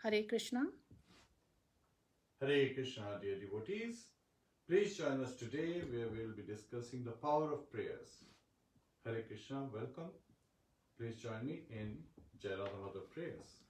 Hare Krishna. Hare Krishna, dear devotees. Please join us today where we will be discussing the power of prayers. Hare Krishna, welcome. Please join me in Jiva Tattva prayers.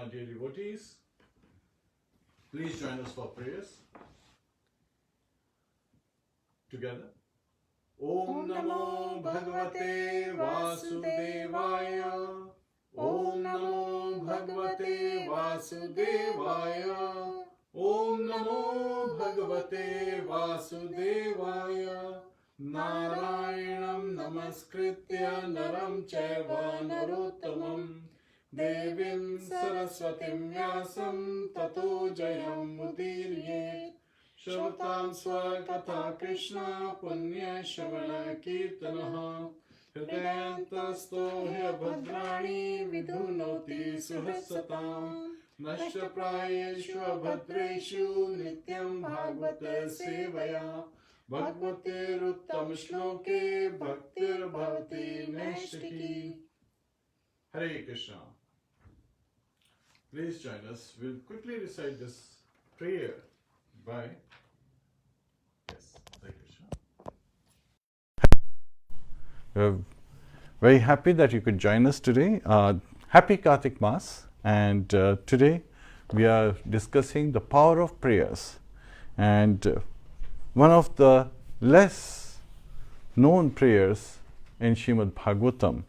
Krishna, dear devotees. Please join us for prayers. Together. Om Namo Bhagavate Vasudevaya. Om Namo Bhagavate Vasudevaya. Om Namo Bhagavate Vasudevaya. Narayanam Namaskritya Naram Chaiva Narottamam Devim Saraswatim Vyasam Tato Jayam Mudirye Shrotam Swakatha Krishna Punya Shravana Kirtanaha Hridayantasto Bhadrani Vidhunoti Suhasatam Nashya Prayeshu Bhadreshu Nityam Bhagavata Sevaya Bhagavate Ruttam Shloke Bhaktir Bhavati Neshtaki. Hare Krishna. Please join us. We'll quickly recite this prayer by Hare Krishna. We're very happy that you could join us today. Happy Kartik Mass, and today we are discussing the power of prayers. And one of the less known prayers in Srimad Bhagavatam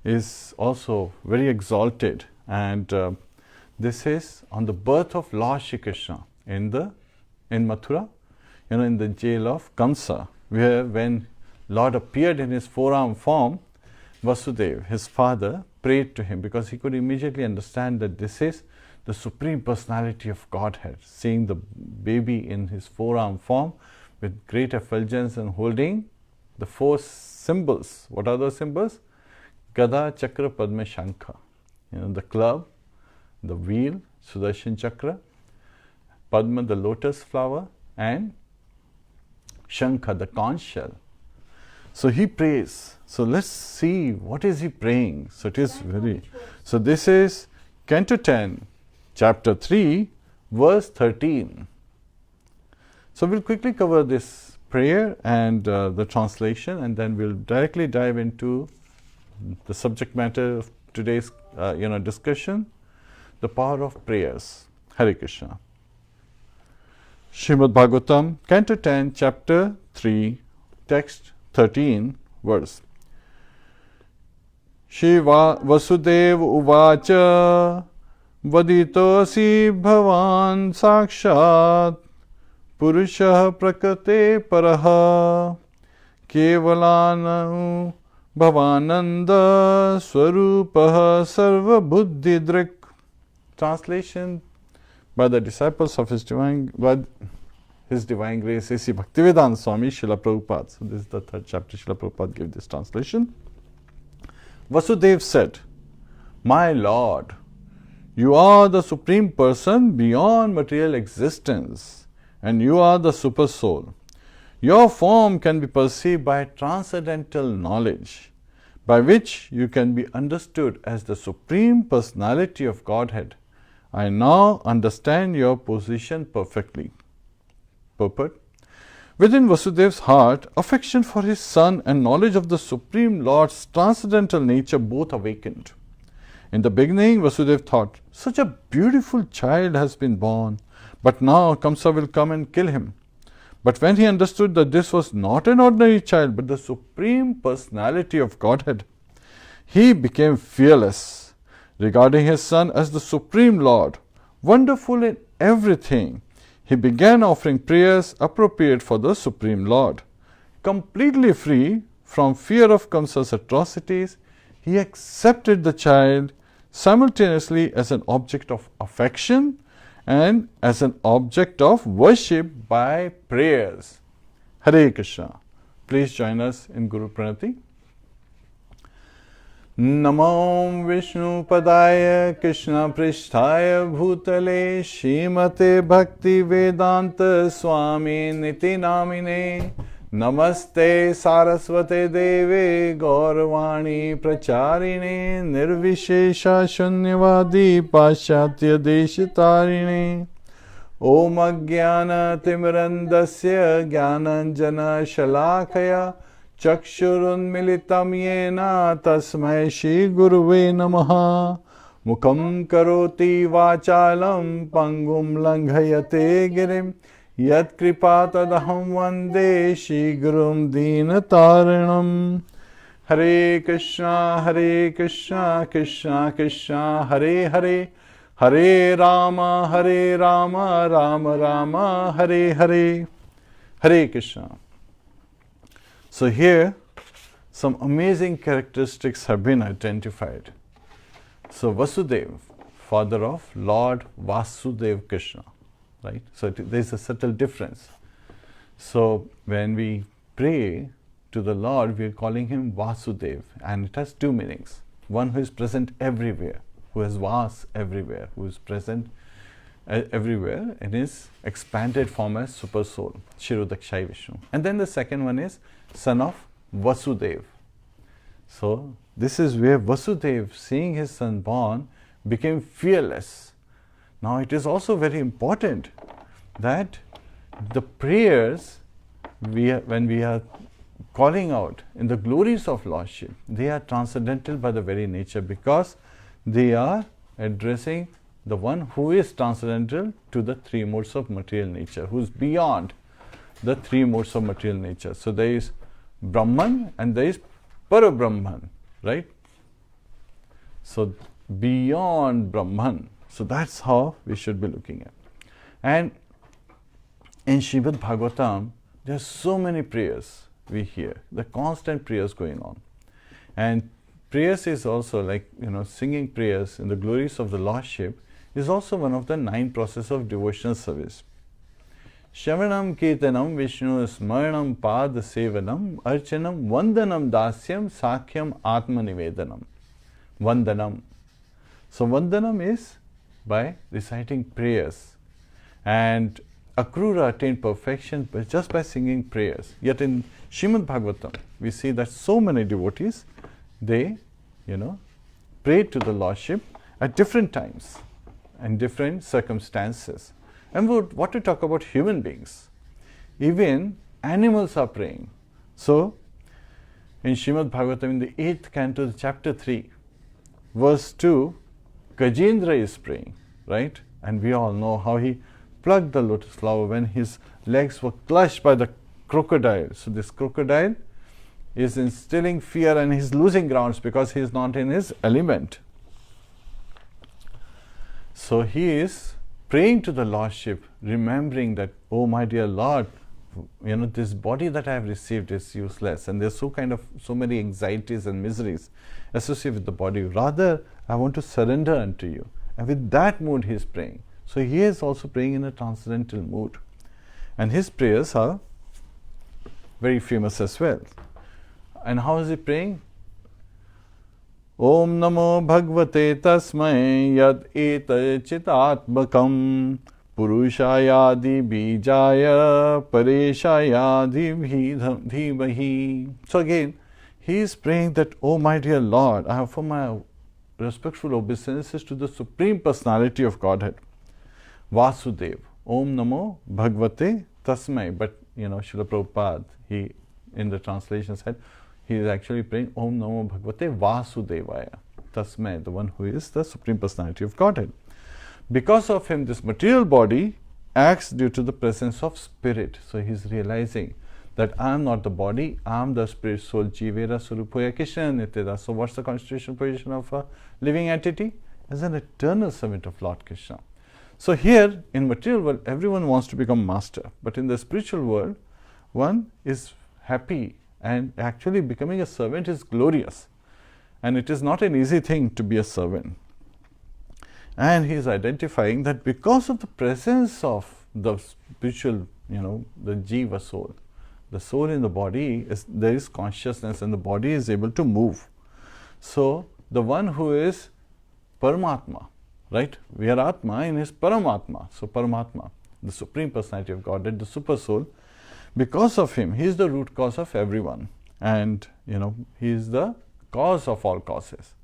is also very exalted, and this is on the birth of Lord Sri Kṛṣṇa in Mathura, in the jail of Kamsa, where when Lord appeared in his four-arm form, Vasudeva, his father, prayed to him because he could immediately understand that this is the Supreme Personality of Godhead, seeing the baby in his four-arm form with great effulgence and holding the four symbols. What are those symbols? Gada, Chakra, Padma, Shankha. The club, the wheel, Sudarshan Chakra, Padma, the lotus flower, and Shankha, the conch shell. So he prays. So let's see what is he praying. So it is very. So this is Canto 10, Chapter 3, verse 13. So we'll quickly cover this prayer and the translation, and then we'll directly dive into the subject matter of today's discussion, the power of prayers. Hare Krishna. Srimad Bhagavatam, Canto 10, Chapter 3, Text 13, verse. Shiva Vasudev Uvacha Vaditosi Bhavan Sakshat Purushah Prakate Paraha Kevalanu Bhavananda Swarupaha Sarva Buddhi Drik. Translation by the disciples of His Divine Grace, Sri Sri Bhaktivedanta Swami Srila Prabhupada. So this is the third chapter. Srila Prabhupada gave this translation. Vasudeva said, "My Lord, you are the Supreme Person beyond material existence, and you are the Super Soul. Your form can be perceived by transcendental knowledge, by which you can be understood as the Supreme Personality of Godhead. I now understand your position perfectly." Purport. Within Vasudeva's heart, affection for his son and knowledge of the Supreme Lord's transcendental nature both awakened. In the beginning, Vasudeva thought, such a beautiful child has been born, but now Kamsa will come and kill him. But when he understood that this was not an ordinary child, but the Supreme Personality of Godhead, he became fearless, regarding his son as the Supreme Lord, wonderful in everything. He began offering prayers appropriate for the Supreme Lord. Completely free from fear of Kamsa's atrocities, he accepted the child simultaneously as an object of affection and as an object of worship by prayers. Hare Krishna. Please join us in Guru Pranati. Namo Vishnu Padaya Krishna Pristhaya Bhutale Shrimate Bhakti Vedanta Swami Niti Namine Namaste Saraswate Deve Gauravani Pracharine Nirvishesha Shunyavadi Paschatya Deshitarine Om Ajnana Timirandasya Jnananjana Shalakaya Chakshurun Militam Yena Tasmai Shri Guruve Namaha Mukham karoti vachalam pangum langhayate girim yat kripa tadaham vande shigrum deenataranam. Hare Kṛṣṇa, Kṛṣṇa Kṛṣṇa, Hare Hare, Hare Rāma, Rāma Rāma, Hare Hare. Hare Kṛṣṇa. So here, some amazing characteristics have been identified. So Vasudeva, father of Lord Vasudeva Kṛṣṇa, right? So there is a subtle difference. So when we pray to the Lord, we are calling him Vasudeva, and it has two meanings. One who is present everywhere, who has Vas everywhere, who is present everywhere in his expanded form as Super Soul, Shirodakshai Vishnu. And then the second one is son of Vasudeva. So this is where Vasudeva, seeing his son born, became fearless. Now it is also very important that the prayers, when we are calling out in the glories of Lordship, they are transcendental by the very nature, because they are addressing the one who is transcendental to the three modes of material nature, who is beyond the three modes of material nature. So there is Brahman and there is Parabrahman, right? So beyond Brahman. So that's how we should be looking at. And in Srimad Bhagavatam, there are so many prayers we hear, the constant prayers going on. And prayers is also like, singing prayers in the glories of the Lordship is also one of the 9 processes of devotional service. Shravanam Kirtanam Vishnu Smaranam Pad Sevanam Archanam Vandanam Dasyam Sakhyam Atma Nivedanam. Vandanam. So Vandanam is by reciting prayers, and Akrura attained perfection just by singing prayers. Yet in Srimad Bhagavatam, we see that so many devotees, they, pray to the Lordship at different times and different circumstances. And what to talk about human beings? Even animals are praying. So, in Srimad Bhagavatam, in the 8th canto, chapter 3, verse 2, Gajendra is praying, right? And we all know how he plucked the lotus flower when his legs were clutched by the crocodile. So this crocodile is instilling fear and he's losing grounds because he is not in his element. So he is praying to the Lordship, remembering that, oh my dear Lord, this body that I have received is useless, and there's so many anxieties and miseries associated with the body. Rather, I want to surrender unto you. And with that mood he is praying. So he is also praying in a transcendental mood. And his prayers are very famous as well. And how is he praying? Om Namo Bhagavate Tasmai Yad Eta Chitatmakam Purushayadi Bijaya Pareshayadi Dhimahi. So again, he is praying that, oh my dear Lord, I offer my respectful obeisances to the Supreme Personality of Godhead, Vasudev. Om Namo Bhagavate Tasmai. But Srila Prabhupada, he in the translation said, he is actually praying Om Namo Bhagavate Vasudevaya Tasmai, the one who is the Supreme Personality of Godhead. Because of him, this material body acts due to the presence of spirit. So he is realizing that I am not the body, I am the spirit soul. Jivera Surupoya Kṛṣṇa Nityada. So what's the constitutional position of a living entity? As an eternal servant of Lord Kṛṣṇa. So here, in material world, everyone wants to become master. But in the spiritual world, one is happy, and actually becoming a servant is glorious. And it is not an easy thing to be a servant. And he is identifying that because of the presence of the spiritual, the Jiva soul, the soul in the body, there is consciousness and the body is able to move. So the one who is Paramatma, right? We are Atma in his Paramatma. So Paramatma, the Supreme Personality of Godhead, the Super Soul, because of him, he is the root cause of everyone. And, he is the cause of all causes.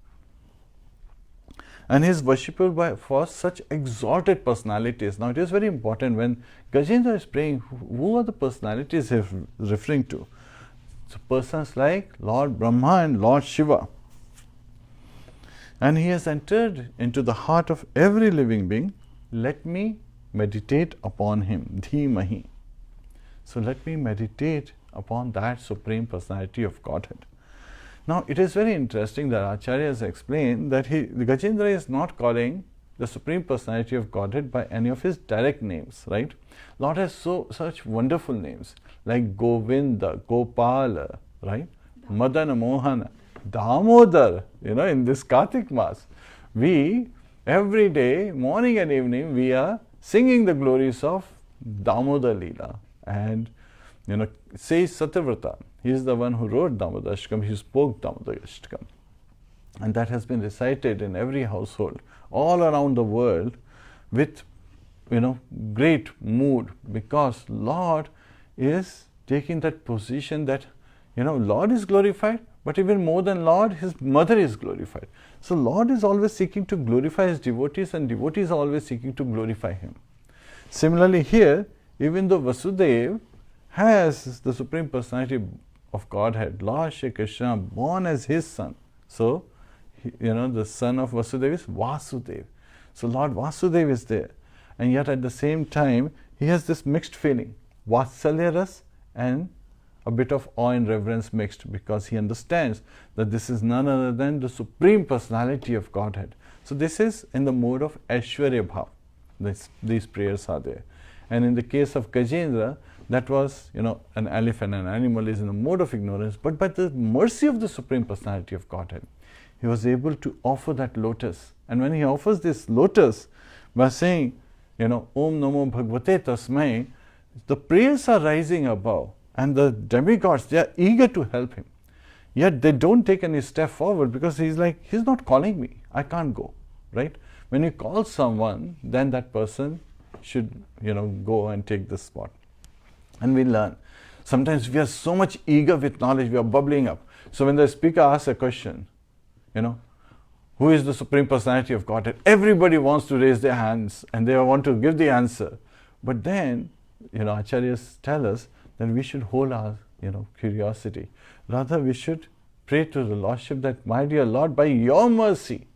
And he is worshipped for such exalted personalities. Now, it is very important when Gajendra is praying, who are the personalities he is referring to? So, persons like Lord Brahma and Lord Shiva. And he has entered into the heart of every living being. Let me meditate upon him. Dhimahi. So let me meditate upon that Supreme Personality of Godhead. Now it is very interesting that Acharyas explain that Gajendra is not calling the Supreme Personality of Godhead by any of his direct names, right? Lord has such wonderful names like Govinda, Gopala, right? Madana Mohana, Damodar, in this Kartik Mass. We, every day, morning and evening, we are singing the glories of Damodar Leela. And, says Satyavrata, he is the one who wrote Damodar Ashtakam, he spoke Damodar Ashtakam. And that has been recited in every household, all around the world, with, great mood, because Lord is taking that position that, Lord is glorified, but even more than Lord, his mother is glorified. So Lord is always seeking to glorify his devotees, and devotees are always seeking to glorify him. Similarly here, even though Vasudeva has the Supreme Personality of Godhead, Lord Shri Kṛṣṇa, born as his son. So, the son of Vasudeva is Vasudeva. So Lord Vasudeva is there. And yet at the same time, he has this mixed feeling, Vatsalya ras and a bit of awe and reverence mixed, because he understands that this is none other than the Supreme Personality of Godhead. So this is in the mode of Aishwarya Bhav. These prayers are there. And in the case of Gajendra, that was, an elephant, an animal is in the mode of ignorance, but by the mercy of the Supreme Personality of Godhead, he was able to offer that lotus. And when he offers this lotus by saying, Om Namo Bhagavate Tasmai, the prayers are rising above, and the demigods, they are eager to help him. Yet they don't take any step forward, because he's like, he's not calling me, I can't go, right? When you call someone, then that person should, go and take the spot. And we learn. Sometimes we are so much eager with knowledge, we are bubbling up. So when the speaker asks a question, who is the Supreme Personality of Godhead? Everybody wants to raise their hands and they want to give the answer. But then, Acharyas tell us that we should hold our, curiosity. Rather, we should pray to the Lordship that, my dear Lord, by your mercy,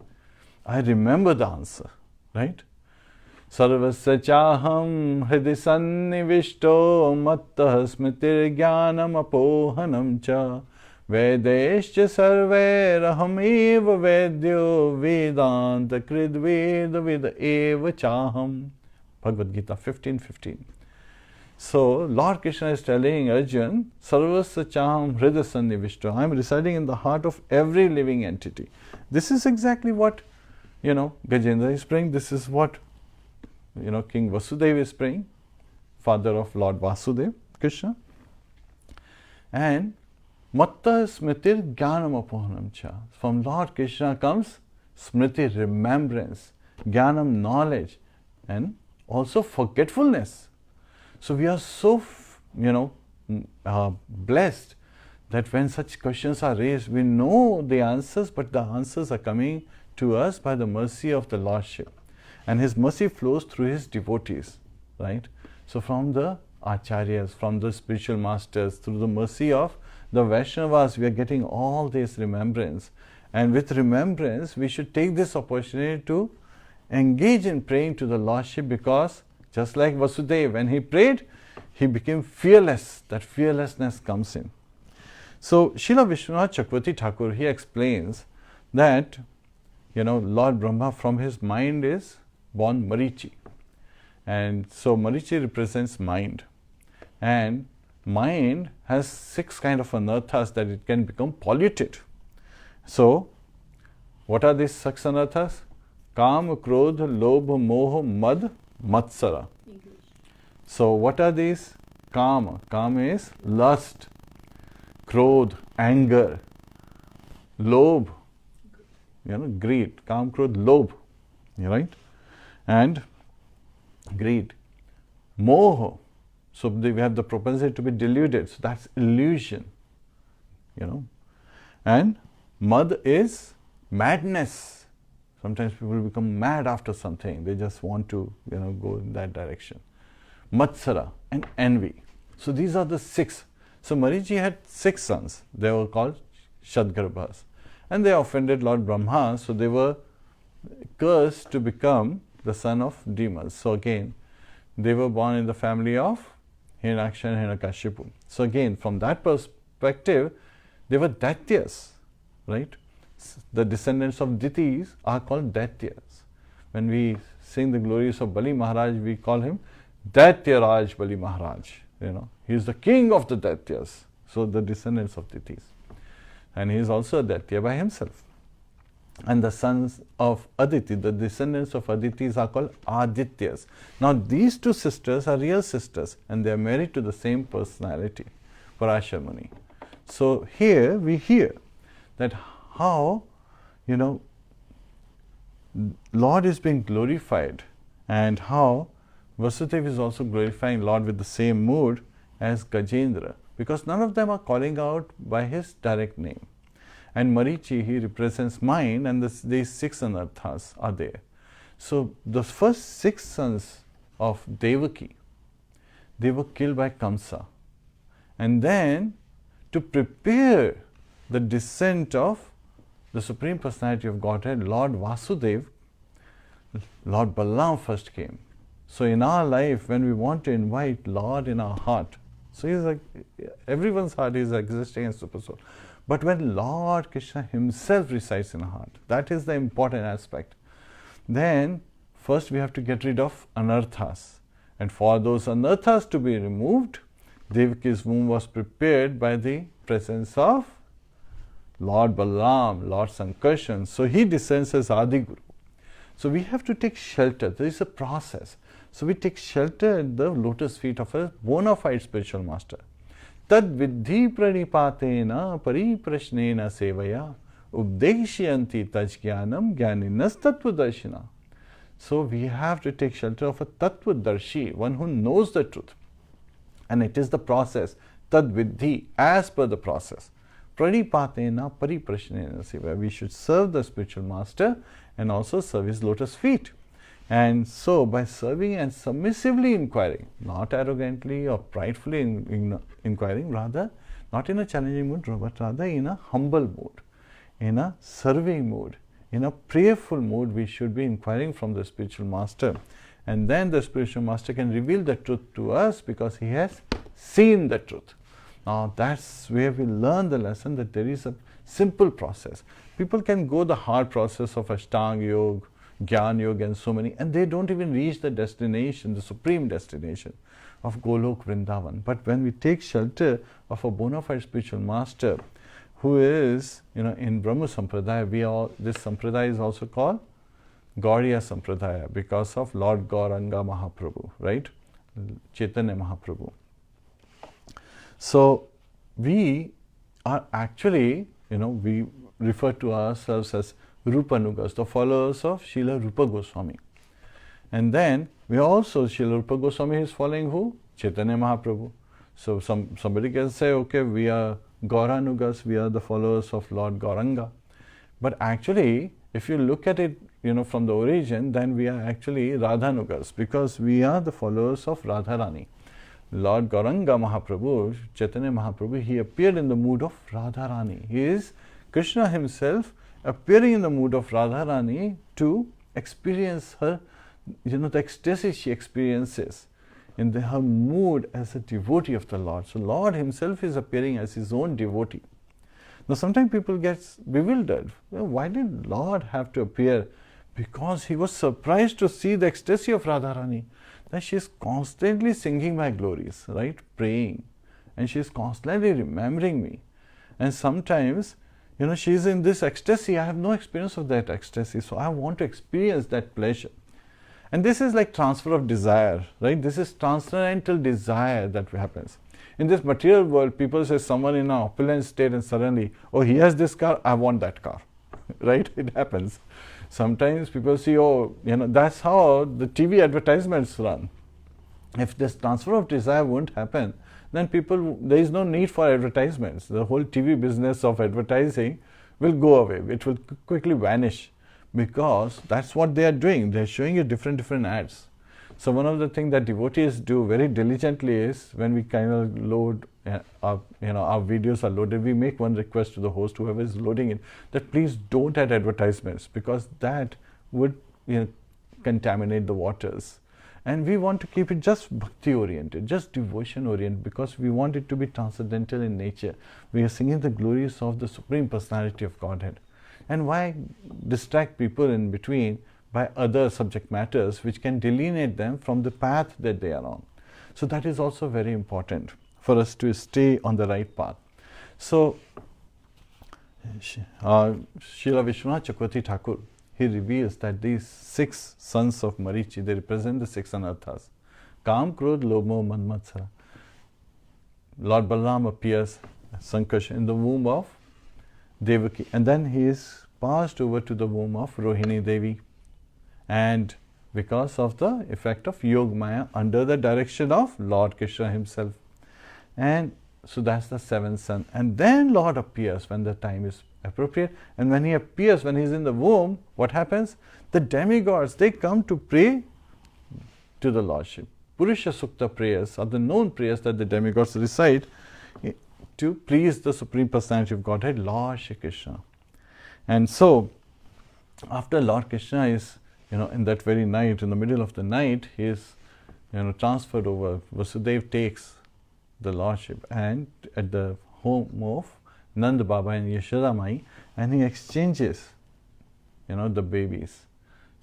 I remember the answer, right? Sarvasya chaham hridi sannivishto mattah smritir jnanam apohanam cha vedescha sarvairaham eva vedyo vedanta krid veda vida eva chaham. Bhagavad Gita 15:15. So Lord Krishna is telling Arjun, Sarvasya chaham hridi sannivishto. I am residing in the heart of every living entity. This is exactly what, Gajendra is praying. This is what, King Vasudeva is praying, father of Lord Vasudeva, Krishna. And Matta Smritir Jnanam Apohanam Cha. From Lord Krishna comes Smriti, remembrance, Jnanam, knowledge, and also forgetfulness. So we are so, blessed that when such questions are raised, we know the answers, but the answers are coming to us by the mercy of the Lordship. And his mercy flows through his devotees, right? So from the Acharyas, from the spiritual masters, through the mercy of the Vaishnavas, we are getting all this remembrance. And with remembrance, we should take this opportunity to engage in praying to the Lordship, because just like Vasudeva, when he prayed, he became fearless. That fearlessness comes in. So Srila Vishwanath Chakravarti Thakur, he explains that, Lord Brahma, from his mind is born Marichi. And so Marichi represents mind. And mind has 6 kind of anarthas that it can become polluted. So, what are these 6 anarthas? Kam, Krodha, Lobha, Moha, Mad, Matsara. So, what are these? Kama. Kama is lust. Krodh, anger. Lobh, greed. Kam, Krodh, Lobh. Right? And greed. Moha. So we have the propensity to be deluded. So that's illusion. And mad is madness. Sometimes people become mad after something. They just want to, go in that direction. Matsara and envy. So these are the 6. So Marichi had 6 sons. They were called Shadgarabas. and they offended Lord Brahma, so they were cursed to become the son of demons. So again, they were born in the family of Hiranaksha and Hiranyakashipu. So again, from that perspective, they were Daityas, right? The descendants of Ditis are called Daityas. When we sing the glories of Bali Maharaj, we call him Daityaraj Bali Maharaj. He is the king of the Daityas. So the descendants of Ditis. And he is also a Daitya by himself. And the sons of Aditi, the descendants of Aditis, are called Adityas. Now these two sisters are real sisters, and they are married to the same personality, Parashar Muni. So here we hear that how, Lord is being glorified, and how Vasudeva is also glorifying Lord with the same mood as Gajendra, because none of them are calling out by his direct name. And Marichi, he represents mind, and these 6 anarthas are there. So the first 6 sons of Devaki, they were killed by Kamsa. And then to prepare the descent of the Supreme Personality of Godhead, Lord Vasudeva, Lord Balaram first came. So in our life, when we want to invite Lord in our heart, so he's like, everyone's heart is existing in Super Soul. But when Lord Kṛṣṇa himself resides in our heart, that is the important aspect. Then first we have to get rid of anarthas. And for those anarthas to be removed, Devaki's womb was prepared by the presence of Lord Balaram, Lord Sankarshan. So he descends as Adi Guru. So we have to take shelter. There is a process. So we take shelter at the lotus feet of a bona fide spiritual master. Tad vidhi pranipatena pariprashnena sevaya ubdeshyanti tajjnanam jnaninas tattvadarshina. So we have to take shelter of a tattvadarshi, one who knows the truth. And it is the process, tad vidhi, as per the process. Pranipatena pariprashnena sevaya. We should serve the spiritual master and also serve his lotus feet. And so by serving and submissively inquiring, not arrogantly or pridefully inquiring, rather not in a challenging mood, but rather in a humble mood, in a serving mood, in a prayerful mood, we should be inquiring from the spiritual master. And then the spiritual master can reveal the truth to us because he has seen the truth. Now that's where we learn the lesson that there is a simple process. People can go the hard process of Ashtanga Yoga, Jnana Yoga and so many, and they don't even reach the destination, the supreme destination of Golok Vrindavan. But when we take shelter of a bona fide spiritual master who is, in Brahma Sampradaya, this Sampradaya is also called Gauriya Sampradaya because of Lord Gauranga Mahaprabhu, right? Chaitanya Mahaprabhu. So we are actually, we refer to ourselves as Rupanugas, the followers of Srila Rupa Goswami. And then we also, Srila Rupa Goswami is following who? Chaitanya Mahaprabhu. So somebody can say, okay, we are Gauranugas, we are the followers of Lord Gauranga. But actually, if you look at it, from the origin, then we are actually Radhanugas because we are the followers of Radharani. Lord Gauranga Mahaprabhu, Chaitanya Mahaprabhu, he appeared in the mood of Radharani. He is Kṛṣṇa himself appearing in the mood of Radharani to experience her, the ecstasy she experiences in her mood as a devotee of the Lord. So Lord himself is appearing as his own devotee. Now sometimes people get bewildered. Well, why did Lord have to appear? Because he was surprised to see the ecstasy of Radharani. That she is constantly singing my glories, right? Praying. And she is constantly remembering me. And sometimes, she is in this ecstasy. I have no experience of that ecstasy. So I want to experience that pleasure. And this is like transfer of desire, right? This is transcendental desire that happens. In this material world, people say someone in an opulent state and suddenly, oh, he has this car, I want that car, right? It happens. Sometimes people see, that's how the TV advertisements run. If this transfer of desire won't happen, then there is no need for advertisements. The whole TV business of advertising will go away. It will quickly vanish because that's what they are doing. They are showing you different ads. So one of the things that devotees do very diligently is when we kind of load our videos are loaded, we make one request to the host, whoever is loading it, that please don't add advertisements, because that would contaminate the waters. And we want to keep it just bhakti oriented, just devotion oriented, because we want it to be transcendental in nature. We are singing the glories of the Supreme Personality of Godhead. And why distract people in between by other subject matters which can delineate them from the path that they are on? So that is also very important for us to stay on the right path. So Srila Vishwanath Chakravarti Thakur, he reveals that these 6 sons of Marichi, they represent the 6 anarthas. Kam, Krodh, Lobh, Mad, Matsara. Lord Balaram appears, Sankarsha, in the womb of Devaki, and then he is passed over to the womb of Rohini Devi, and because of the effect of Yog Maya under the direction of Lord Kṛṣṇa himself. And so that's the 7th son. And then Lord appears when the time is appropriate. And when he appears, when he's in the womb, what happens? The demigods, they come to pray to the Lordship. Purusha Sukta prayers are the known prayers that the demigods recite to please the Supreme Personality of Godhead, Lord Shri Kṛṣṇa. And so, after Lord Kṛṣṇa is, in that very night, in the middle of the night, he is, transferred over. Vasudeva takes the Lordship and at the home of Nanda Baba and Yashoda Mai, and he exchanges, the babies.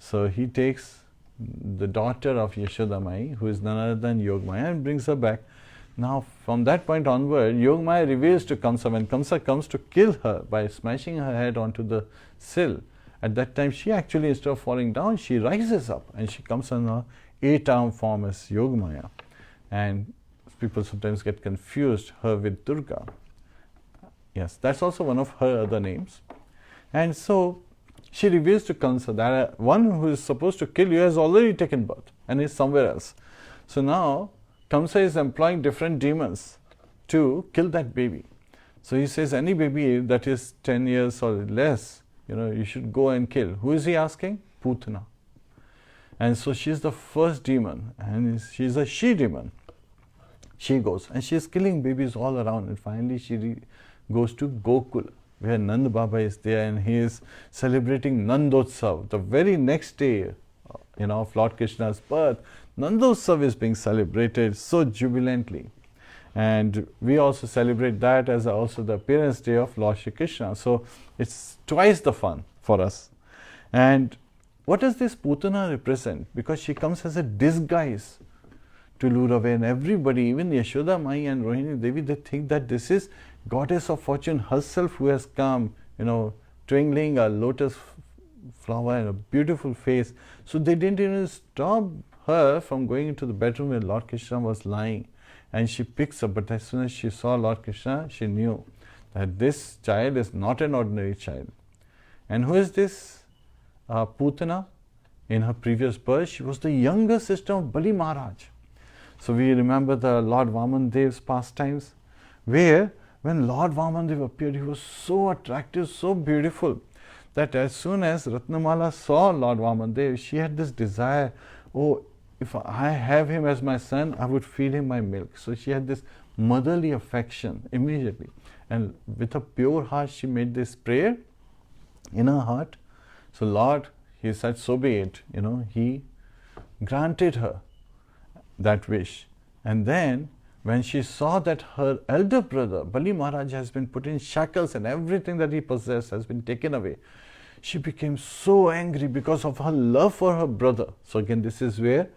So he takes the daughter of Yashoda Mai, who is none other than Yogmaya, and brings her back. Now, from that point onward, Yogmaya reveals to Kamsa, when Kamsa comes to kill her by smashing her head onto the sill, at that time she actually, instead of falling down, she rises up and she comes in her 8-armed form as Yogmaya. And people sometimes get confused her with Durga. Yes, that's also one of her other names. And so she reveals to Kamsa that one who is supposed to kill you has already taken birth and is somewhere else. So now Kamsa is employing different demons to kill that baby. So he says, any baby that is 10 years or less, you should go and kill. Who is he asking? Putana. And so she's the first demon, and she's a she demon. She goes and she's killing babies all around, and finally she goes to Gokula, where Nanda Baba is there, and he is celebrating Nandotsav. The very next day, of Lord Krishna's birth, Nandotsav is being celebrated so jubilantly. And we also celebrate that as also the appearance day of Lord Shri Kṛṣṇa. So it's twice the fun for us. And what does this Putana represent? Because she comes as a disguise to lure away, and everybody, even Yashoda Mai and Rohini Devi, they think that this is Goddess of Fortune herself who has come, twinkling a lotus flower and a beautiful face. So they didn't even stop her from going into the bedroom where Lord Kṛṣṇa was lying. And she picks up, but as soon as she saw Lord Kṛṣṇa, she knew that this child is not an ordinary child. And who is this Putana? In her previous birth, she was the younger sister of Bali Maharaj. So we remember the Lord Vaman Dev's pastimes, where when Lord Vaman Dev appeared, he was so attractive, so beautiful, that as soon as Ratnamala saw Lord Vaman Dev, she had this desire, oh, if I have him as my son, I would feed him my milk. So she had this motherly affection immediately. And with a pure heart, she made this prayer in her heart. So Lord, he said, so be it. He granted her that wish. And then when she saw that her elder brother, Bali Maharaj, has been put in shackles and everything that he possessed has been taken away, she became so angry because of her love for her brother. So again, this is where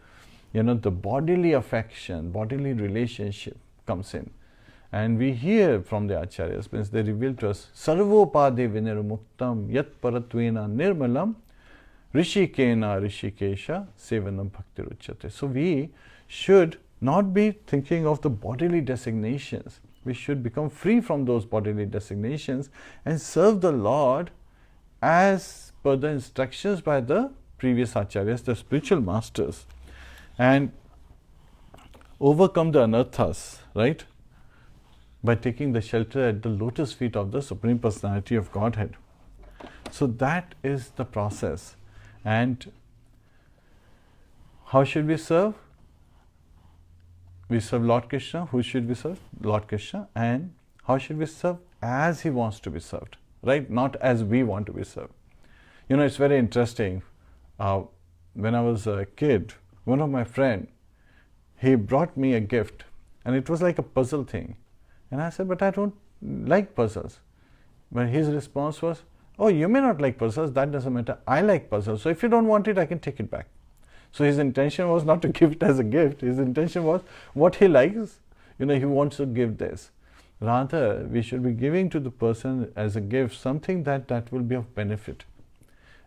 the bodily affection, bodily relationship comes in. And we hear from the Acharyas, means they reveal to us, Sarvopade vinirmuktam yat paratvena nirmalam rishikena rishikesha sevanam bhaktiruchyate. So we should not be thinking of the bodily designations. We should become free from those bodily designations and serve the Lord as per the instructions by the previous Acharyas, the spiritual masters, and overcome the anarthas, right, by taking the shelter at the lotus feet of the Supreme Personality of Godhead. So that is the process. And how should we serve? we serve Lord Kṛṣṇa. Who should we serve? Lord Kṛṣṇa. And how should we serve? As He wants to be served, right? Not as we want to be served. You know, it's very interesting. When I was a kid, one of my friends, he brought me a gift, and it was like a puzzle thing. And I said, but I don't like puzzles. But his response was, oh, you may not like puzzles, that doesn't matter. I like puzzles. So if you don't want it, I can take it back. So his intention was not to give it as a gift. His intention was what he likes, you know, he wants to give this. Rather, we should be giving to the person as a gift something that will be of benefit.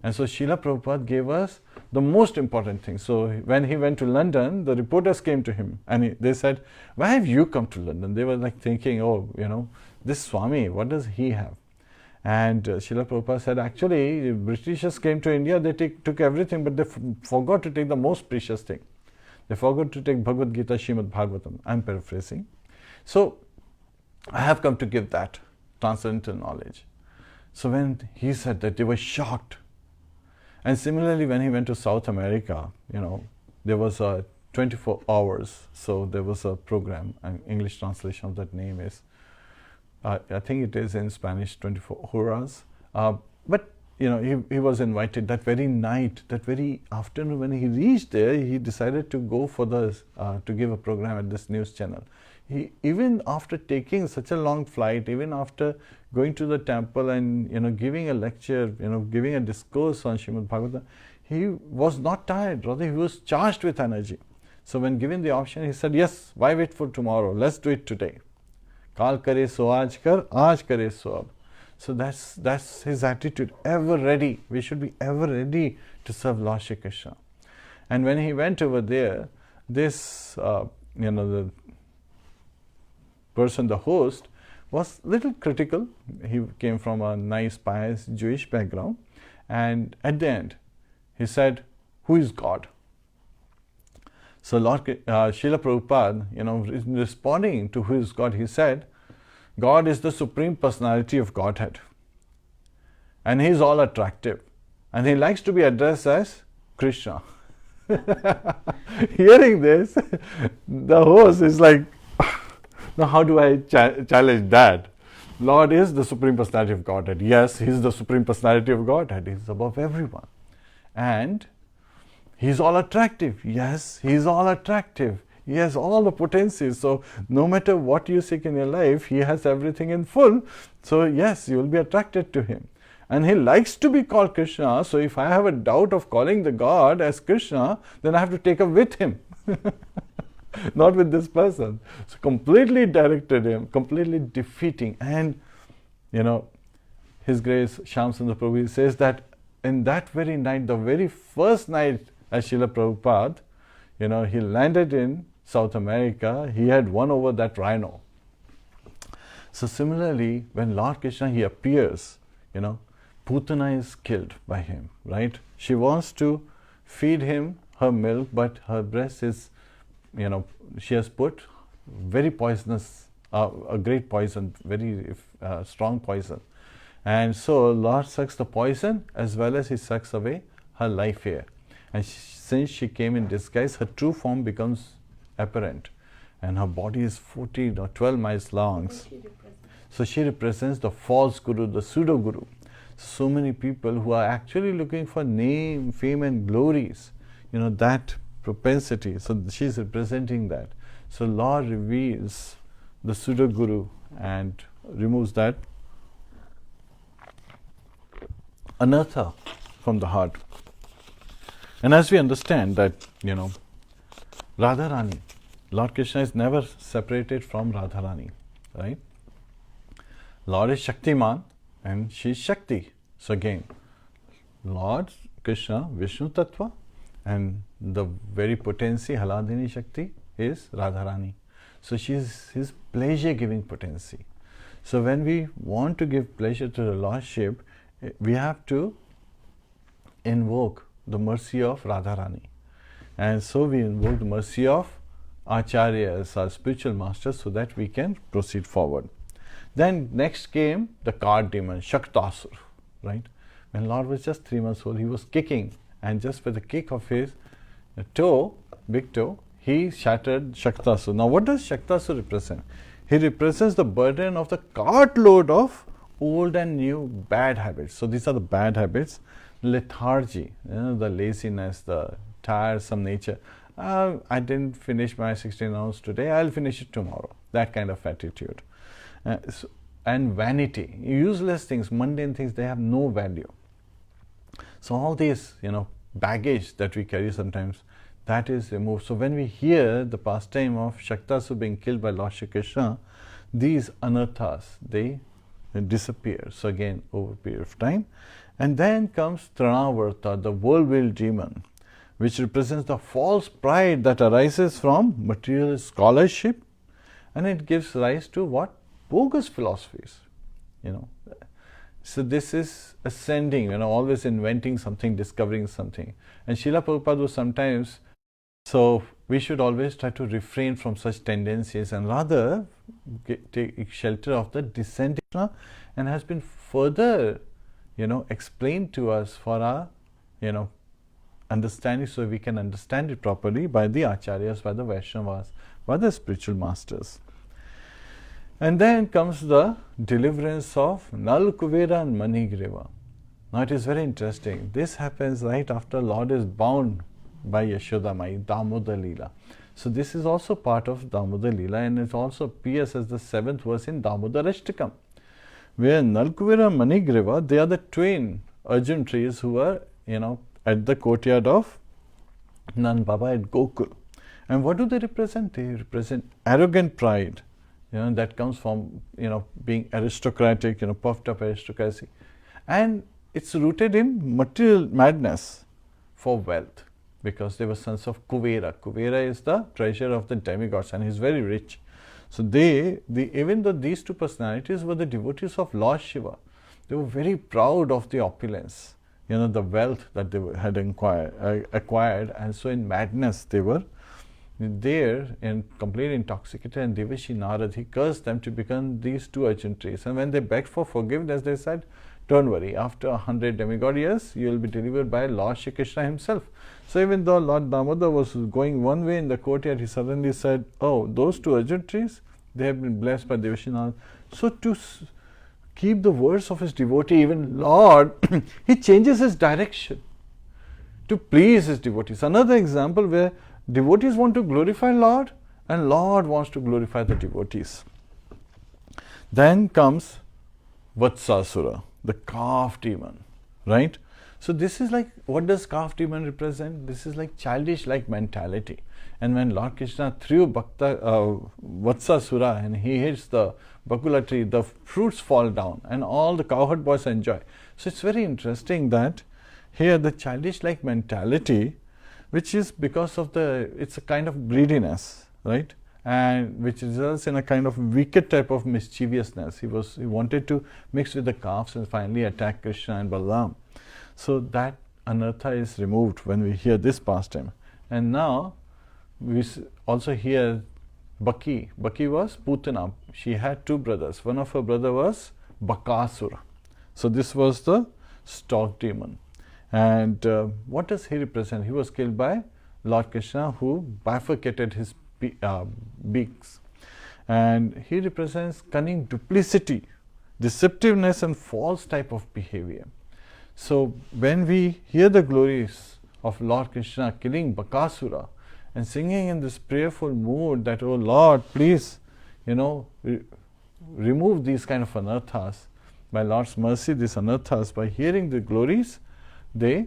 And so Srila Prabhupada gave us the most important thing. So when he went to London, the reporters came to him and they said, why have you come to London? They were like thinking, oh, you know, this Swami, what does he have? And Srila Prabhupada said, actually, Britishers came to India, they took everything, but they forgot to take the most precious thing. They forgot to take Bhagavad Gita, Srimad Bhagavatam. I'm paraphrasing. So I have come to give that transcendental knowledge. So when he said that, they were shocked. And similarly, when he went to South America, you know, there was a 24 hours. So there was a program, an English translation of that name is, I think it is in Spanish, 24 hours. But, you know, he was invited that very night, that very afternoon when he reached there, he decided to go for the, to give a program at this news channel. He, even after taking such a long flight, even after going to the temple and, you know, giving a lecture, you know, giving a discourse on Srimad Bhagavatam, he was not tired, rather he was charged with energy. So when given the option, he said, yes, why wait for tomorrow? Let's do it today. Kal kare so aaj kar, aaj kare so ab. So that's his attitude, ever ready. We should be ever ready to serve Lord Shri Kṛṣṇa. And when he went over there, this, you know, the person, the host, was little critical. He came from a nice, pious Jewish background. And at the end, he said, who is God? So Lord Srila Prabhupada, you know, responding to who is God, he said, God is the Supreme Personality of Godhead. And he is all attractive. And he likes to be addressed as Kṛṣṇa. Hearing this, the host is like, now how do I challenge that? Lord is the Supreme Personality of Godhead. Yes, he is the Supreme Personality of Godhead. He is above everyone. And he is all attractive. Yes, he is all attractive. He has all the potencies. So no matter what you seek in your life, he has everything in full. So yes, you will be attracted to him. And he likes to be called Kṛṣṇa. So if I have a doubt of calling the God as Kṛṣṇa, then I have to take up with him. Not with this person. So completely directed him, completely defeating. And, you know, His Grace Shyamsundar Prabhu says that in that very night, the very first night as Srila Prabhupada, you know, he landed in South America, he had won over that rhino. So similarly, when Lord Kṛṣṇa, he appears, you know, Putana is killed by him, right? She wants to feed him her milk, but her breast is, you know, she has put very poisonous, a great poison, very strong poison. And so Lord sucks the poison as well as he sucks away her life here. And since she came in disguise, her true form becomes apparent. And her body is 14 or 12 miles long. So she represents the false guru, the pseudo guru. So many people who are actually looking for name, fame and glories, you know, that propensity. So she is representing that. So Lord reveals the pseudo guru and removes that anartha from the heart. And as we understand that, you know, Radharani, Lord Kṛṣṇa is never separated from Radharani, right? Lord is Shaktiman and she is Shakti. So again, Lord Kṛṣṇa, Vishnu Tattva, and the very potency, Haladini Shakti, is Radharani. So she is his pleasure-giving potency. So when we want to give pleasure to the Lordship, we have to invoke the mercy of Radharani. And so we invoke the mercy of Acharyas, our spiritual masters, so that we can proceed forward. Then next came the card demon, Shaktasur, right? When Lord was just 3 months old, he was kicking, and just with the kick of his toe, big toe, he shattered Shaktasura. Now what does Shaktasura represent? He represents the burden of the cartload of old and new bad habits. So these are the bad habits. Lethargy, the laziness, the tiresome nature. I didn't finish my 16 hours today, I'll finish it tomorrow. That kind of attitude. And vanity, useless things, mundane things, they have no value. So all these, baggage that we carry sometimes, that is removed. So when we hear the pastime of Shaktasura being killed by Lord Shri Kṛṣṇa, these anarthas, they disappear. So again, over a period of time. And then comes Tranavarta, the whirlwind demon, which represents the false pride that arises from material scholarship, and it gives rise to what? Bogus philosophies. So this is ascending, always inventing something, discovering something. And Srila Prabhupada was sometimes, so we should always try to refrain from such tendencies and rather take shelter of the descending, and has been further, explained to us for our, understanding, so we can understand it properly by the acharyas, by the Vaishnavas, by the spiritual masters. And then comes the deliverance of Null, Kuvera and Manigriva. Now it is very interesting. This happens right after Lord is bound by Yashoda Mai, Damodar Leela. So this is also part of Damodar Leela, and it also appears as the 7th verse in Damodar Ashtakam, where Null, Kuvera and Manigriva, they are the twin urgent trees who are, at the courtyard of Nand Baba at Gokul. And what do they represent? They represent arrogant pride, that comes from, being aristocratic, puffed up aristocracy. And it's rooted in material madness for wealth, because they were sons of Kuvera. Kuvera is the treasurer of the demigods, and he's very rich. So even though these two personalities were the devotees of Lord Shiva, they were very proud of the opulence, the wealth that they had acquired, and so in madness they were there and completely intoxicated, and Devashi Narad, he cursed them to become these two urgent trees. And when they begged for forgiveness, they said, don't worry, after 100 demigod years, you will be delivered by Lord Shri Kṛṣṇa himself. So even though Lord Damodar was going one way in the courtyard, he suddenly said, oh, those two urgent trees, they have been blessed by Devashi Narad. So to keep the words of his devotee, even Lord, he changes his direction to please his devotees. Another example where devotees want to glorify Lord, and Lord wants to glorify the devotees. Then comes Vatsasura, the calf demon, right? So this is like, what does calf demon represent? This is like childish-like mentality. And when Lord Kṛṣṇa threw Vatsasura and he hits the bakula tree, the fruits fall down and all the cowherd boys enjoy. So it's very interesting that here the childish-like mentality, which is because of it's a kind of greediness, right? And which results in a kind of wicked type of mischievousness. He wanted to mix with the calves and finally attack Kṛṣṇa and Balaram. So that anartha is removed when we hear this pastime. And now we also hear Bhakti. Bhakti was Putana. She had two brothers. One of her brother was Bakasura. So this was the stork demon. And what does he represent? He was killed by Lord Kṛṣṇa, who bifurcated his beaks. And he represents cunning, duplicity, deceptiveness and false type of behavior. So when we hear the glories of Lord Kṛṣṇa killing Bakasura and singing in this prayerful mood that, oh Lord, please, remove these kind of anarthas. By Lord's mercy, these anarthas, by hearing the glories, they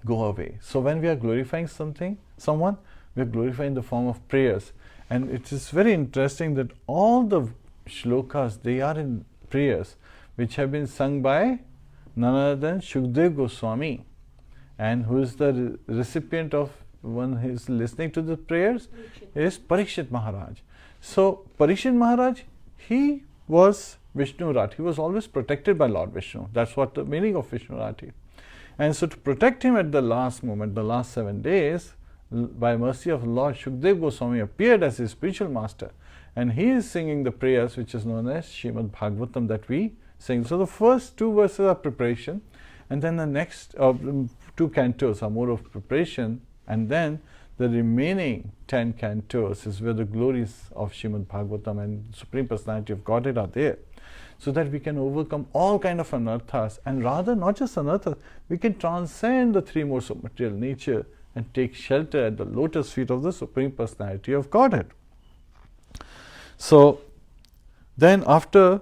go away. So when we are glorifying someone, we are glorifying the form of prayers. And it is very interesting that all the shlokas, they are in prayers which have been sung by none other than Shukdev Goswami, and who is the recipient of one who is listening to the prayers is Parikshit Maharaj. So Parikshit Maharaj, he was Vishnu Rat. He was always protected by Lord Vishnu. That's what the meaning of Vishnu Rati. And so to protect him at the last moment, the last 7 days, by mercy of Lord, Shukdev Goswami appeared as his spiritual master, and he is singing the prayers which is known as Srimad Bhagavatam that we sing. So the first 2 verses are preparation, and then the next 2 cantos are more of preparation, and then the remaining 10 cantos is where the glories of Srimad Bhagavatam and Supreme Personality of Godhead are there, so that we can overcome all kind of anarthas, and rather not just anarthas, we can transcend the three modes of material nature and take shelter at the lotus feet of the Supreme Personality of Godhead. So then after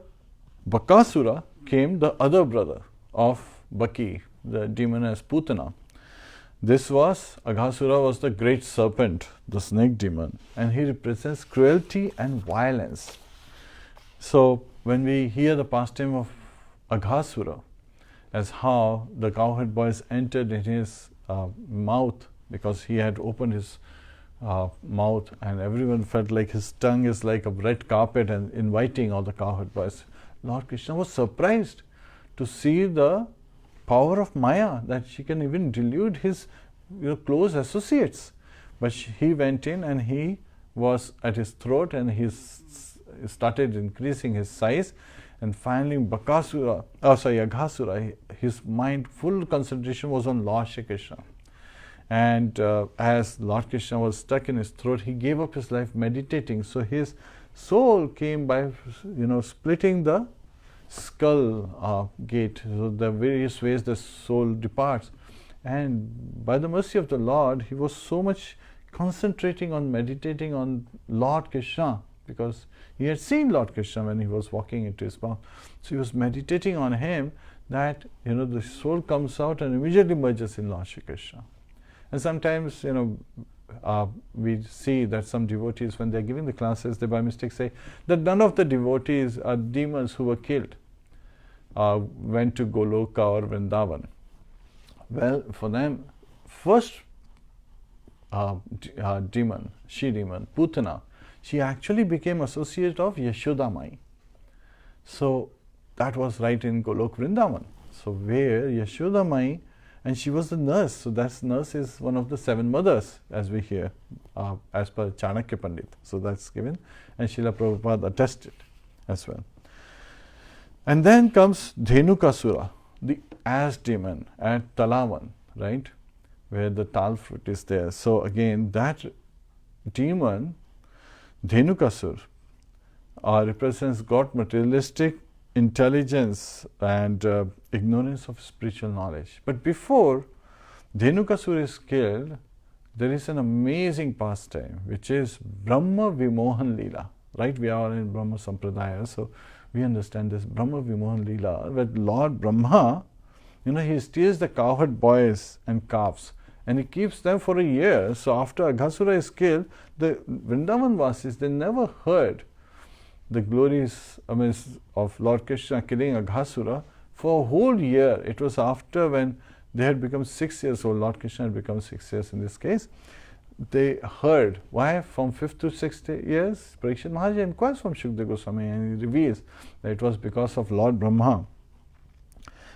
Bakasura came the other brother of Baki, the demoness Putana. This was, Aghasura was the great serpent, the snake demon, and he represents cruelty and violence. So when we hear the pastime of Aghasura, as how the cowherd boys entered in his mouth, because he had opened his mouth, and everyone felt like his tongue is like a red carpet and inviting all the cowherd boys. Lord Kṛṣṇa was surprised to see the power of Maya, that she can even delude his close associates. But he went in and he was at his throat, and he started increasing his size, and finally Aghasura, his mind, full concentration was on Lord Shri Krishna. And as Lord Krishna was stuck in his throat, he gave up his life meditating. So his soul came by splitting the skull gate. So the various ways the soul departs. And by the mercy of the Lord, he was so much concentrating on meditating on Lord Krishna, because he had seen Lord Krishna when he was walking into his mouth. So he was meditating on him, that the soul comes out and immediately merges in Lord Shri Krishna. And sometimes we see that some devotees, when they are giving the classes, they by mistake say that none of the devotees are demons who were killed went to Goloka or Vrindavan. Well, for them, first demon, she-demon, Putana, she actually became associate of Yashoda Mai. So that was right in Golok Vrindavan. So where Yashoda Mai, and she was the nurse. So that nurse is one of the 7 mothers, as we hear, as per Chanakya Pandit. So that's given, and Srila Prabhupada attested as well. And then comes Dhenukasura, the ass demon at Talavan, right, where the tal fruit is there. So again, that demon, Dhenukasur, represents God materialistic intelligence and ignorance of spiritual knowledge. But before Dhenukasur is killed, there is an amazing pastime, which is Brahma Vimohan Leela. Right? We are in Brahma Sampradaya, so we understand this Brahma Vimohan Leela, where Lord Brahma, he steals the cowherd boys and calves, and he keeps them for a year. So after Aghasura is killed, the Vrindavan Vasis, they never heard the glories of Lord Krishna killing Aghasura for a whole year. It was after, when they had become 6 years old, Lord Krishna had become 6 years in this case, they heard. Why? From 5th to 6th years, Parikshit Maharaj inquires from Shukdev Goswami, and he reveals that it was because of Lord Brahma.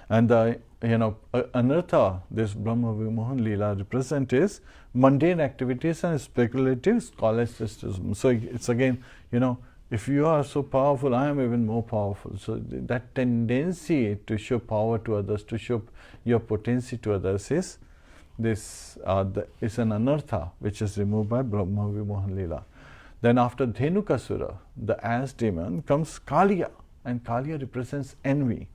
And the anartha, this Brahma Vimohan Leela represent is mundane activities and speculative scholasticism. So it's again, if you are so powerful, I am even more powerful. So that tendency to show power to others, to show your potency to others, is this is an anartha, which is removed by Brahma Vimohan Leela. Then after Dhenukasura, the ass demon, comes Kaliya, and Kaliya represents envy.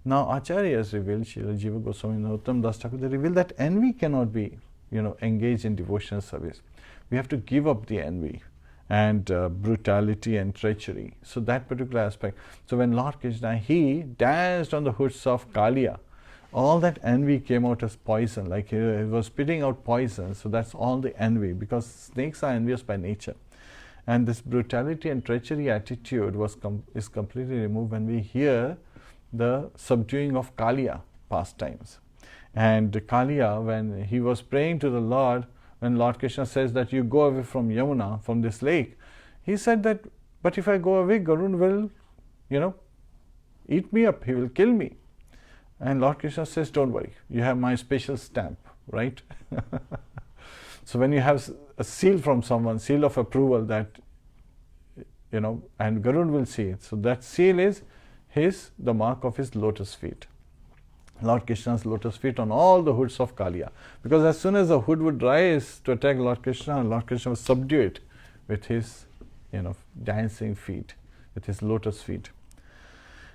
Now Acharyas revealed, Srila Jiva Goswami and Uttam Das Thakur, they reveal that envy cannot be engaged in devotional service. We have to give up the envy and brutality and treachery. So that particular aspect. So when Lord Krishna, he danced on the hoods of Kaliya, all that envy came out as poison, like he was spitting out poison. So that's all the envy, because snakes are envious by nature. And this brutality and treachery attitude is completely removed when we hear the subduing of Kaliya pastimes. And Kaliya, when he was praying to the Lord, when Lord Krishna says that you go away from Yamuna, from this lake, he said that, but if I go away, Garun will, eat me up, he will kill me. And Lord Krishna says, don't worry, you have my special stamp, right? So when you have a seal from someone, seal of approval, that, and Garun will see it. So that seal is the mark of his lotus feet. Lord Krishna's lotus feet on all the hoods of Kaliya. Because as soon as the hood would rise to attack Lord Krishna would subdue it with his, dancing feet, with his lotus feet.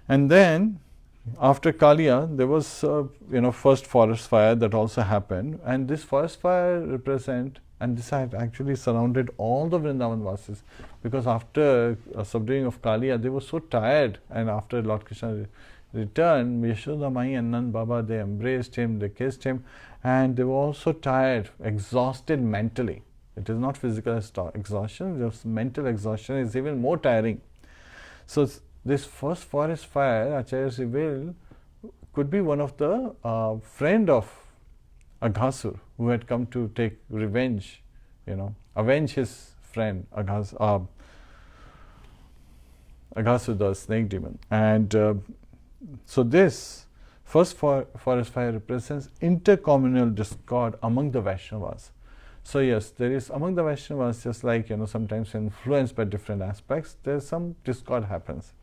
And then, after Kaliya, there was, first forest fire that also happened. And this forest fire and this had actually surrounded all the Vrindavan Vasis. Because after subduing of Kaliya, they were so tired. And after Lord Krishna returned, Yashoda Mai and Nand Baba, they embraced him, they kissed him. And they were also tired, exhausted mentally. It is not physical exhaustion, just mental exhaustion is even more tiring. So this first forest fire, Acharyas revealed, could be one of the friend of Aghasur, who had come to take revenge, avenge his friend Aghasur, the snake demon. And so this first forest fire represents intercommunal discord among the Vaishnavas. So yes, there is among the Vaishnavas, just like sometimes influenced by different aspects, there's some discord happens.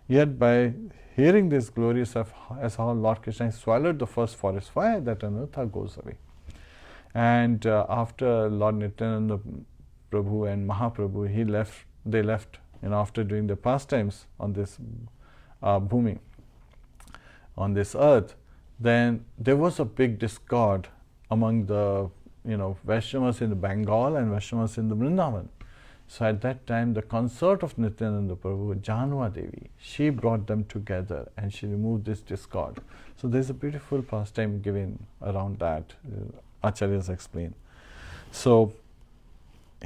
Yet by hearing this glorious as how Lord Krishna swallowed the first forest fire, that anartha goes away. And after Lord Nityananda Prabhu and Mahaprabhu, they left, after doing the pastimes on this bhumi, on this earth, then there was a big discord among the Vaishnavas in the Bengal and Vaishnavas in the Vrindavan. So at that time, the consort of Nityananda Prabhu, Janva Devi, she brought them together and she removed this discord. So there's a beautiful pastime given around that, Acharyas explain. So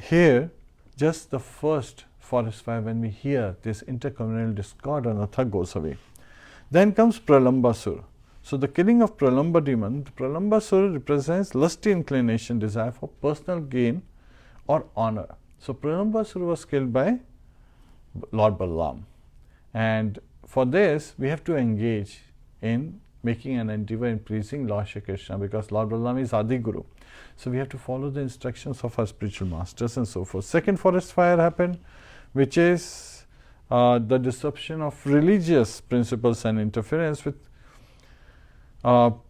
here, just the first forest fire, when we hear this intercommunal discord, anartha goes away. Then comes Pralambasur. So the killing of Pralamba demon, Pralambasur represents lusty inclination, desire for personal gain or honor. So Pralambasur was killed by Lord Balaram. And for this, we have to engage in making an endeavor in pleasing Lord Shri Krishna, because Lord Balaram is Adi Guru. So we have to follow the instructions of our spiritual masters and so forth. Second forest fire happened, which is the disruption of religious principles and interference with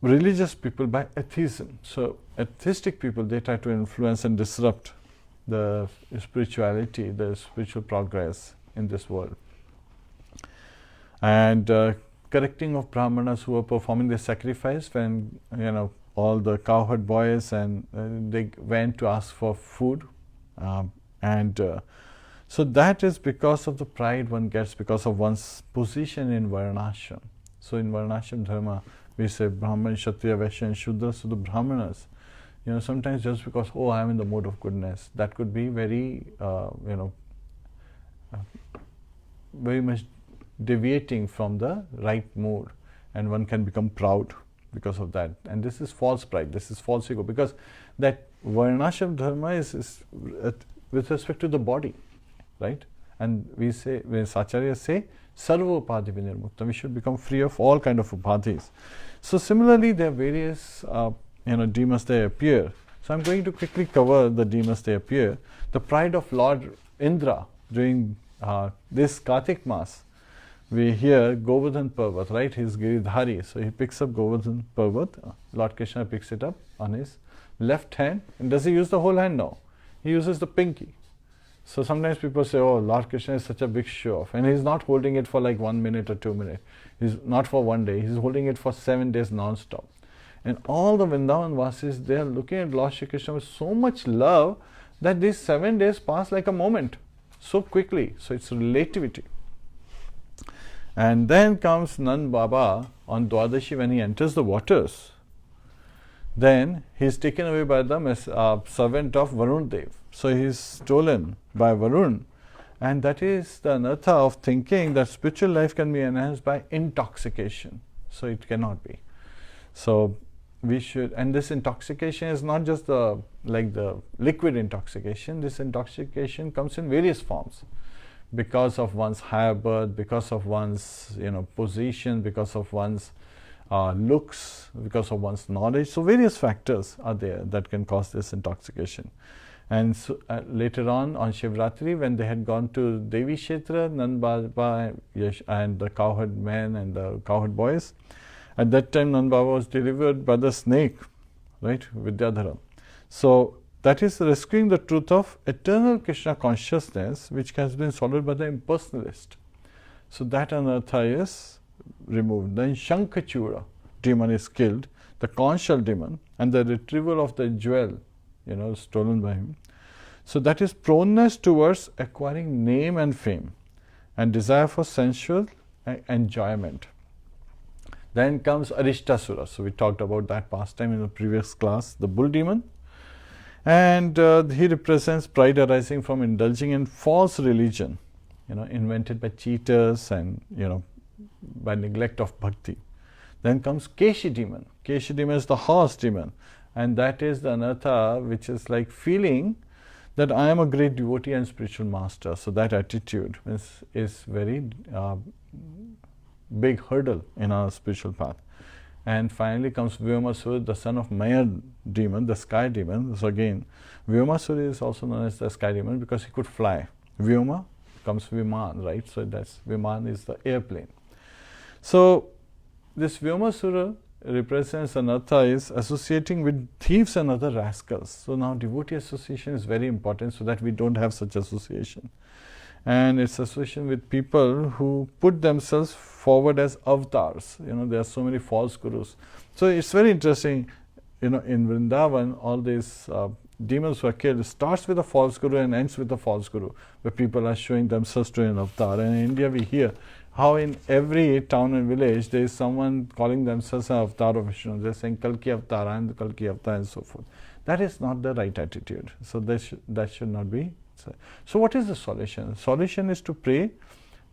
religious people by atheism. So atheistic people, they try to influence and disrupt the spirituality, the spiritual progress in this world. And correcting of brahmanas who were performing the sacrifice when, all the cowherd boys and they went to ask for food. So that is because of the pride one gets because of one's position in Varnashram. So in Varnashram Dharma, we say Brahman, Kshatriya, Vaishya and Shudra. So the brahmanas, sometimes just because, I am in the mode of goodness, that could be very, very much deviating from the right mood, and one can become proud because of that. And this is false pride, this is false ego, because that Varnashram Dharma is with respect to the body, right? And we say, when Acharyas say, Sarva Upadhi Vinirmukta, we should become free of all kind of upadhis. So similarly, there are various demons they appear. So I'm going to quickly cover the demons they appear. The pride of Lord Indra during this Kartik Mass. We hear Govardhan Parvat, right? He's Giridhari. So he picks up Govardhan Parvat. Lord Krishna picks it up on his left hand. And does he use the whole hand? No. He uses the pinky. So sometimes people say, Lord Krishna is such a big show off. And he's not holding it for like 1 minute or 2 minutes. He's not for 1 day. He's holding it for 7 days non-stop. And all the Vrindavan Vasis, they are looking at Lord Shri Krishna with so much love that these 7 days pass like a moment, so quickly. So it's relativity. And then comes Nand Baba on Dwadashi when he enters the waters. Then he is taken away by the servant of Varun Dev. So he is stolen by Varun. And that is the anartha of thinking that spiritual life can be enhanced by intoxication. So it cannot be. So we should, and this intoxication is not just the liquid intoxication. This intoxication comes in various forms, because of one's higher birth, because of one's position, because of one's looks, because of one's knowledge. So various factors are there that can cause this intoxication. And so, later on Shivratri, when they had gone to Devi Kshetra, Nand Baba and the cowherd men and the cowherd boys, At that time, Nand Baba was delivered by the snake, right, Vidyadhara. So that is rescuing the truth of eternal Krishna consciousness, which has been swallowed by the impersonalist. So that anartha is removed. Then Shankachura demon is killed, the conch shell demon, and the retrieval of the jewel, stolen by him. So that is proneness towards acquiring name and fame, and desire for sensual enjoyment. Then comes Arishtasura. So we talked about that pastime in the previous class, the bull demon. And he represents pride arising from indulging in false religion, invented by cheaters and, by neglect of bhakti. Then comes Keshi demon. Keshi demon is the horse demon. And that is the anartha, which is like feeling that I am a great devotee and spiritual master. So that attitude is very big hurdle in our spiritual path. And finally comes Vyomasura, the son of Maya demon, the sky demon. So again, Vyomasura is also known as the sky demon because he could fly. Vyoma comes Viman, right? So that's Viman is the airplane. So this Vyomasura represents anartha is associating with thieves and other rascals. So now devotee association is very important so that we don't have such association. And it's association with people who put themselves forward as avatars. There are so many false gurus. So it's very interesting, in Vrindavan, all these demons were killed. It starts with a false guru and ends with a false guru, where people are showing themselves to an avatar. And in India, we hear how in every town and village, there is someone calling themselves an avatar of Vishnu. They're saying Kalki avatar, I am the Kalki avatar, and so forth. That is not the right attitude. So that should not be. So what is the solution? The solution is to pray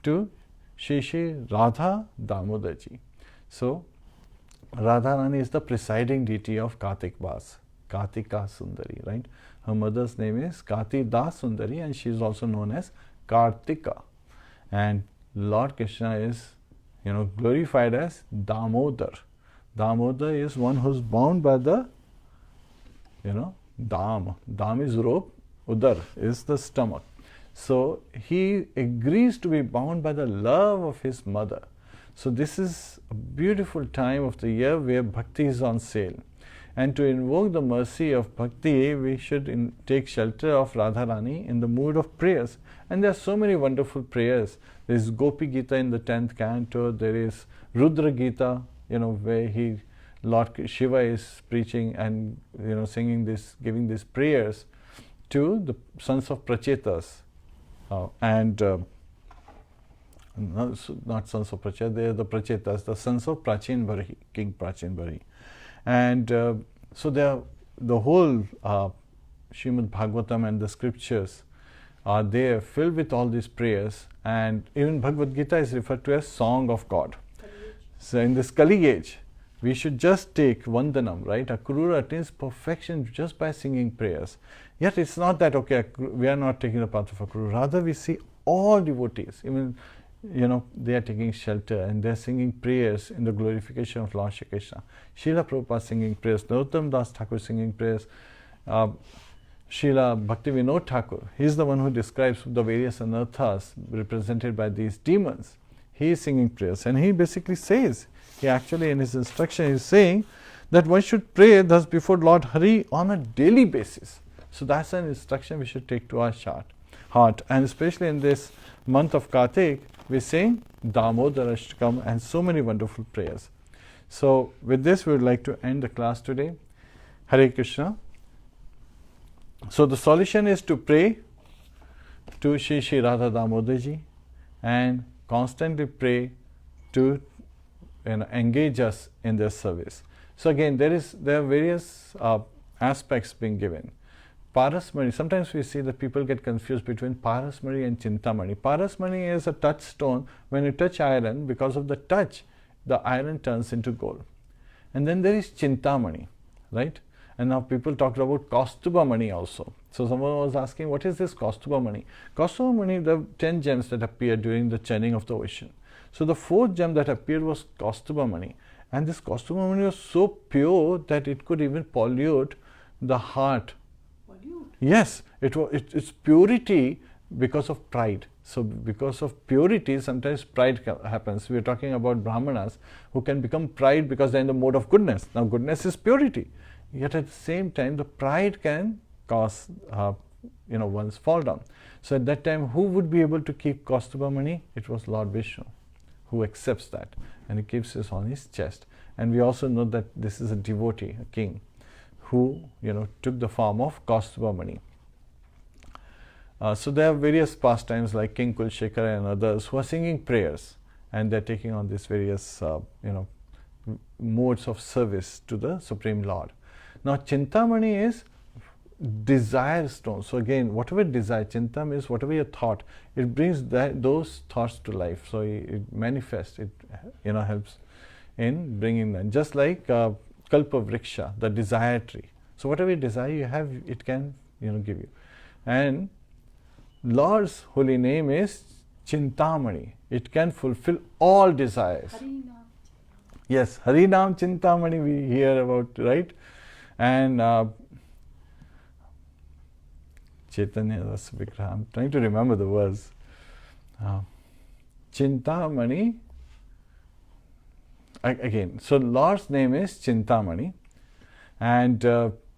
to Sri Sri Radha Damodar ji. So Radharani is the presiding deity of Kartik Vas, Kartika Sundari, right? Her mother's name is Kartida Sundari, and she is also known as Kartika. And Lord Krishna is, glorified as Damodar. Damodar is one who is bound by the, Dam. Dam is rope. Udar is the stomach. So he agrees to be bound by the love of his mother. So this is a beautiful time of the year where bhakti is on sale. And to invoke the mercy of bhakti, we should take shelter of Radharani in the mood of prayers. And there are so many wonderful prayers. There is Gopi Gita in the 10th canto. There is Rudra Gita, where Lord Shiva is preaching and singing this, giving these prayers to the sons of Prachetas, not sons of Prachetas, they are the Prachetas, the sons of Prachin Bharhi, King Prachin Bharhi. And so the whole Srimad Bhagavatam and the scriptures are there filled with all these prayers, and even Bhagavad Gita is referred to as Song of God. So in this Kali age, we should just take Vandanam, right? A Kurura attains perfection just by singing prayers. Yet it's not that, okay, we are not taking the path of a Kurura. Rather, we see all devotees, even, they are taking shelter and they are singing prayers in the glorification of Lord Shri Krishna. Srila Prabhupada singing prayers, Narottam Das Thakur singing prayers, Srila Bhakti Vinod Thakur, he is the one who describes the various anarthas represented by these demons. He is singing prayers, and he basically says, he actually in his instruction is saying that one should pray thus before Lord Hare on a daily basis. So that's an instruction we should take to our heart. And especially in this month of Kartik, we sing Damodar Ashtakam and so many wonderful prayers. So with this, we would like to end the class today. Hare Krishna. So the solution is to pray to Sri Sri Radha Damodar ji and constantly pray to engage us in their service. So again, there are various aspects being given. Parasmari, sometimes we see that people get confused between Parasmari and Chintamani. Parasmari is a touchstone. When you touch iron, because of the touch, the iron turns into gold. And then there is Chintamani, right? And now people talked about Kaustubha Mani also. So someone was asking, what is this Kaustubha Mani? Kaustubha Mani, the 10 gems that appeared during the churning of the ocean. So the 4th gem that appeared was Kaustubha Mani. And this Kaustubha Mani was so pure that it could even pollute the heart. Pollute? Yes, its purity because of pride. So because of purity, sometimes pride happens. We are talking about Brahmanas who can become pride because they are in the mode of goodness. Now goodness is purity. Yet at the same time, the pride can cause one's fall down. So at that time, who would be able to keep Kaustubha Mani? It was Lord Vishnu, who accepts that, and he keeps this on his chest. And we also know that this is a devotee, a king, who took the form of Kaustubha Mani. So there are various pastimes like King Kulshekara and others who are singing prayers, and they're taking on these various modes of service to the Supreme Lord. Now Chintamani is desire stone. So again, whatever desire, Chintam is whatever your thought, it brings those thoughts to life. So it manifests, it helps in bringing them. Just like Kalpa Vriksha, the desire tree. So whatever desire you have, it can give you. And Lord's holy name is Chintamani. It can fulfill all desires. Yes, Harinam Chintamani we hear about, right? And Chaitanya Rasa Vigraha. I'm trying to remember the words. Chintamani. Again, so Lord's name is Chintamani, and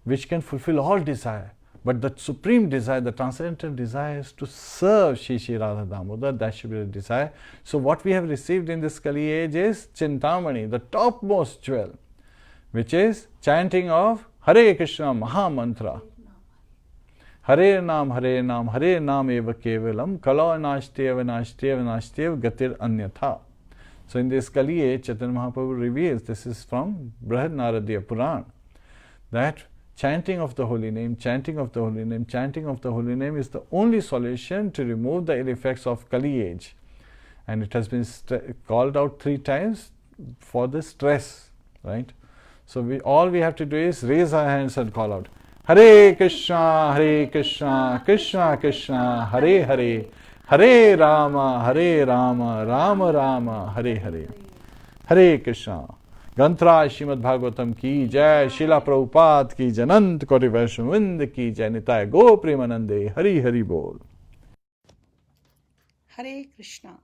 which can fulfill all desire. But the supreme desire, the transcendental desire, is to serve Sri Sri Radha Damodar. That should be the desire. So what we have received in this Kali age is Chintamani, the topmost jewel, which is chanting of Hare Kṛṣṇa Maha Mantra. Hare Nam, Hare Nam, Hare Nam eva kevalam, kala nashtyeva nashtyeva nashtyeva gatir anyatha. So in this Kali age, Chaitanya Mahaprabhu reveals, this is from Brihad Naradiya Puran, that chanting of the holy name, chanting of the holy name, chanting of the holy name is the only solution to remove the ill effects of Kali age. And it has been called out 3 times for the stress, right? So all we have to do is raise our hands and call out, Hare Kṛṣṇa, Hare Kṛṣṇa, Kṛṣṇa Kṛṣṇa, Hare Hare, Hare Rāma, Hare Rāma, Rāma Rāma, Hare Hare. Hare Kṛṣṇa. Gantra Śrīmad Bhagavatam ki jai, Śrīla Prabhupada ki jai, Anant Koti Vaishnava ki jai, Nitai Go Premanande, Hari Hari Bol. Hare Krishna.